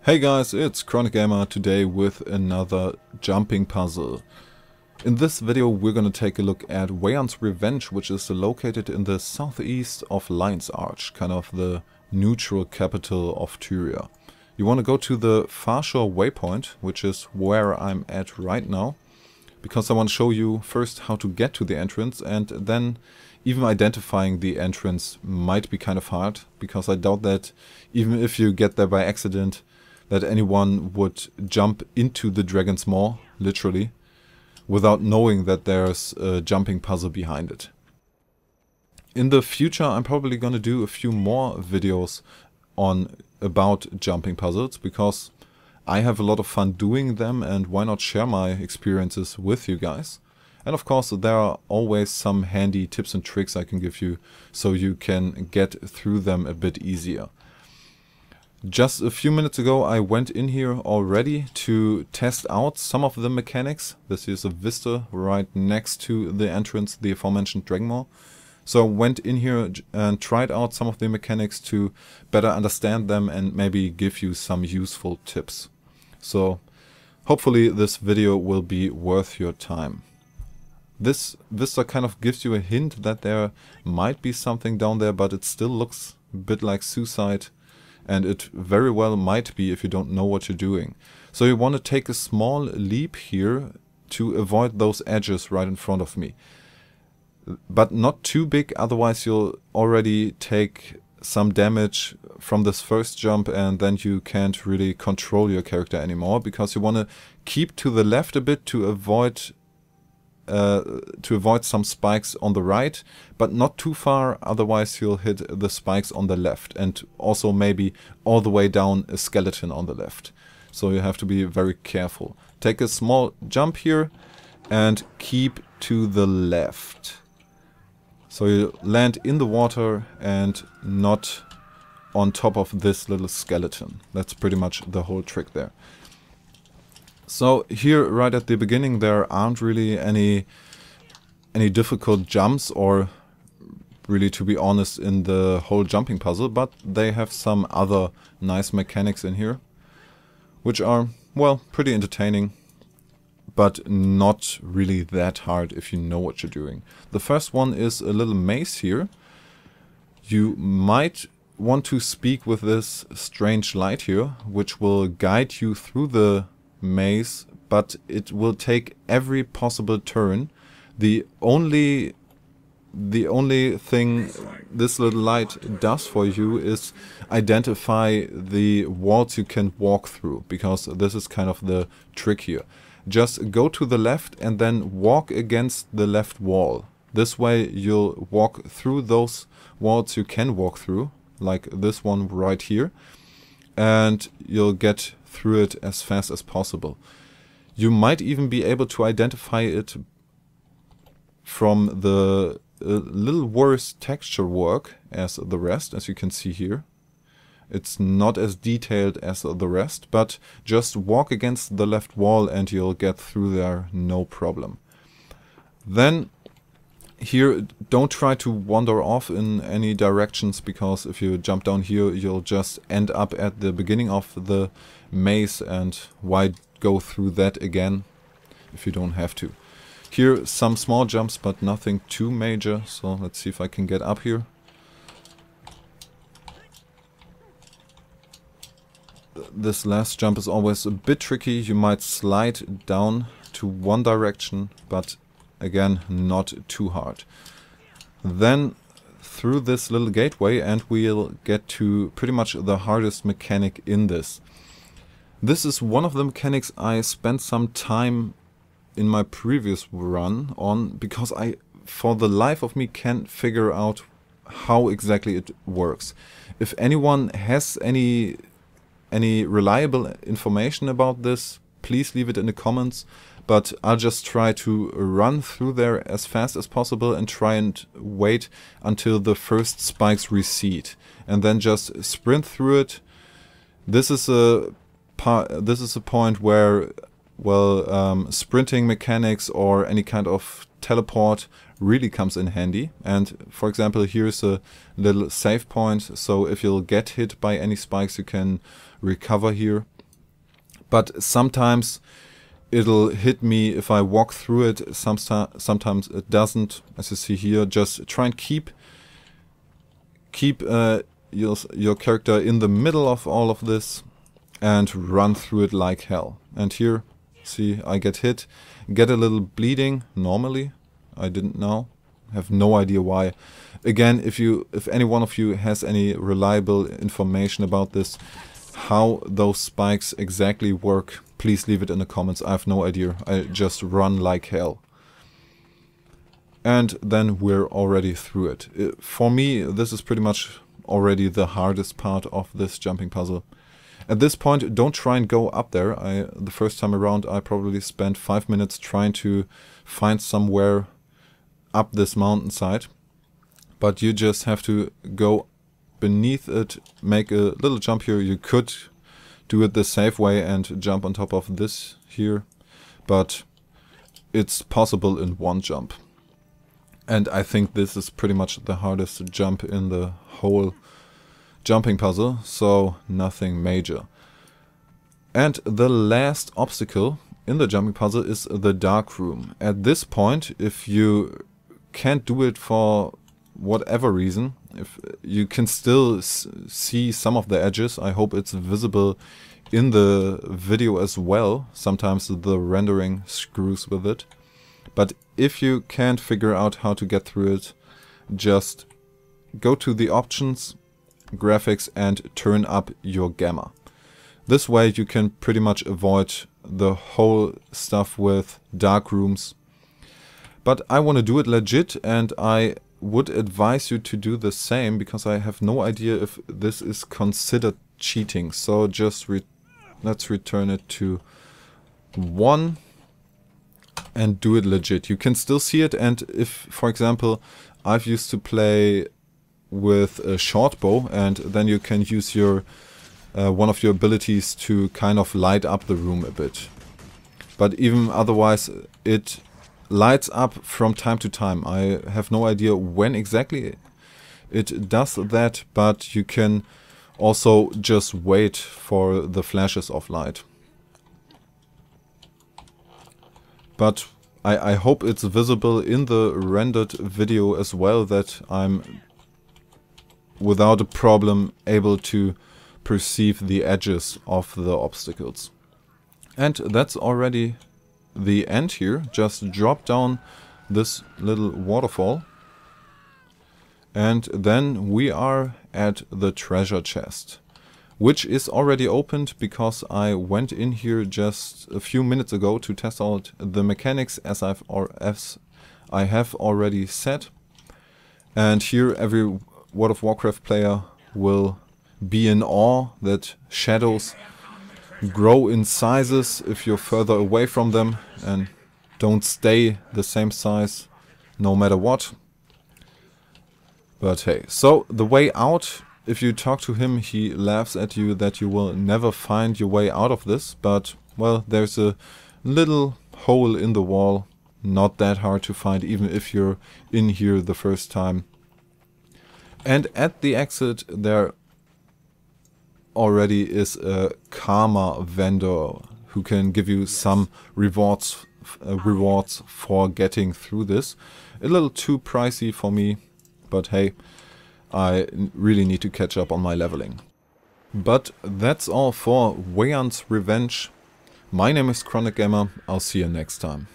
Hey guys, it's Chronic Gamer today with another jumping puzzle. In this video we're gonna take a look at Weyandt's Revenge, which is located in the southeast of Lion's Arch, kind of the neutral capital of Tyria. You want to go to the far shore waypoint, which is where I'm at right now, because I want to show you first how to get to the entrance, and then even identifying the entrance might be kind of hard, because I doubt that even if you get there by accident that anyone would jump into the Dragon's Maw, literally, without knowing that there's a jumping puzzle behind it. In the future I'm probably gonna do a few more videos about jumping puzzles, because I have a lot of fun doing them, and why not share my experiences with you guys. And of course there are always some handy tips and tricks I can give you so you can get through them a bit easier. Just a few minutes ago I went in here already to test out some of the mechanics. This is a vista right next to the entrance, the aforementioned Dragon Maw. So I went in here and tried out some of the mechanics to better understand them and maybe give you some useful tips. So hopefully this video will be worth your time. This vista kind of gives you a hint that there might be something down there, but it still looks a bit like suicide. And it very well might be if you don't know what you're doing. So you want to take a small leap here to avoid those edges right in front of me. But not too big, otherwise you'll already take some damage from this first jump, and then you can't really control your character anymore, because you want to keep to the left a bit to avoid some spikes on the right, but not too far, otherwise you'll hit the spikes on the left, and also maybe all the way down a skeleton on the left. So you have to be very careful. Take a small jump here and keep to the left. So you land in the water and not on top of this little skeleton. That's pretty much the whole trick there. So here right at the beginning there aren't really any difficult jumps, or really, to be honest, in the whole jumping puzzle, but they have some other nice mechanics in here, which are, well, pretty entertaining, but not really that hard if you know what you're doing. The first one is a little maze here. You might want to speak with this strange light here, which will guide you through the maze, but it will take every possible turn. The only thing this little light does for you is identify the walls you can walk through, because this is kind of the trick here. Just go to the left and then walk against the left wall. This way you'll walk through those walls you can walk through, like this one right here, and you'll get through it as fast as possible. You might even be able to identify it from the little worse texture work as the rest, as you can see here. It's not as detailed as the rest, but just walk against the left wall and you'll get through there no problem. Then here, don't try to wander off in any directions, because if you jump down here you'll just end up at the beginning of the maze, and why go through that again if you don't have to. Here some small jumps, but nothing too major, so let's see if I can get up here. This last jump is always a bit tricky. You might slide down to one direction, but again, not too hard. Then through this little gateway, and we'll get to pretty much the hardest mechanic in this. This is one of the mechanics I spent some time in my previous run on, because I, for the life of me, can't figure out how exactly it works. If anyone has any reliable information about this, please leave it in the comments. But I'll just try to run through there as fast as possible and try and wait until the first spikes recede, and then just sprint through it. This is a point where, well, sprinting mechanics or any kind of teleport really comes in handy. And for example, here's a little save point, so if you'll get hit by any spikes you can recover here. But sometimes it'll hit me if I walk through it, sometimes it doesn't. As you see here, just try and keep your character in the middle of all of this and run through it like hell. And here, see, I get hit, get a little bleeding normally. I didn't know, have no idea why. Again, if any one of you has any reliable information about this, how those spikes exactly work, please leave it in the comments. I have no idea. I just run like hell. And then we're already through it. For me, this is pretty much already the hardest part of this jumping puzzle. At this point, don't try and go up there. The first time around, I probably spent 5 minutes trying to find somewhere up this mountainside. But you just have to go beneath it, make a little jump here. You could do it the safe way and jump on top of this here, but it's possible in one jump. And I think this is pretty much the hardest jump in the whole jumping puzzle, so nothing major. And the last obstacle in the jumping puzzle is the dark room. At this point, if you can't do it for whatever reason, if you can still see some of the edges, I hope it's visible in the video as well. Sometimes the rendering screws with it. But if you can't figure out how to get through it, just go to the options, graphics, and turn up your gamma. This way you can pretty much avoid the whole stuff with dark rooms. But I want to do it legit, and I would advise you to do the same, because I have no idea if this is considered cheating. So just let's return it to 1 and do it legit. You can still see it, and if, for example, I've used to play with a short bow, and then you can use your one of your abilities to kind of light up the room a bit. But even otherwise, it lights up from time to time. I have no idea when exactly it does that, but you can also just wait for the flashes of light. But I hope it's visible in the rendered video as well, that I'm without a problem able to perceive the edges of the obstacles. And that's already the end here. Just drop down this little waterfall, and then we are at the treasure chest, which is already opened because I went in here just a few minutes ago to test out the mechanics as I have already said. And here every World of Warcraft player will be in awe that shadows grow in sizes if you're further away from them and don't stay the same size no matter what. But hey, so the way out, if you talk to him, he laughs at you that you will never find your way out of this. But, well, there's a little hole in the wall, not that hard to find even if you're in here the first time. And at the exit there already is a karma vendor who can give you some rewards for getting through this. A little too pricey for me, but hey, I really need to catch up on my leveling. But that's all for Weyandt's Revenge. My name is Chronic Gamer. I'll see you next time.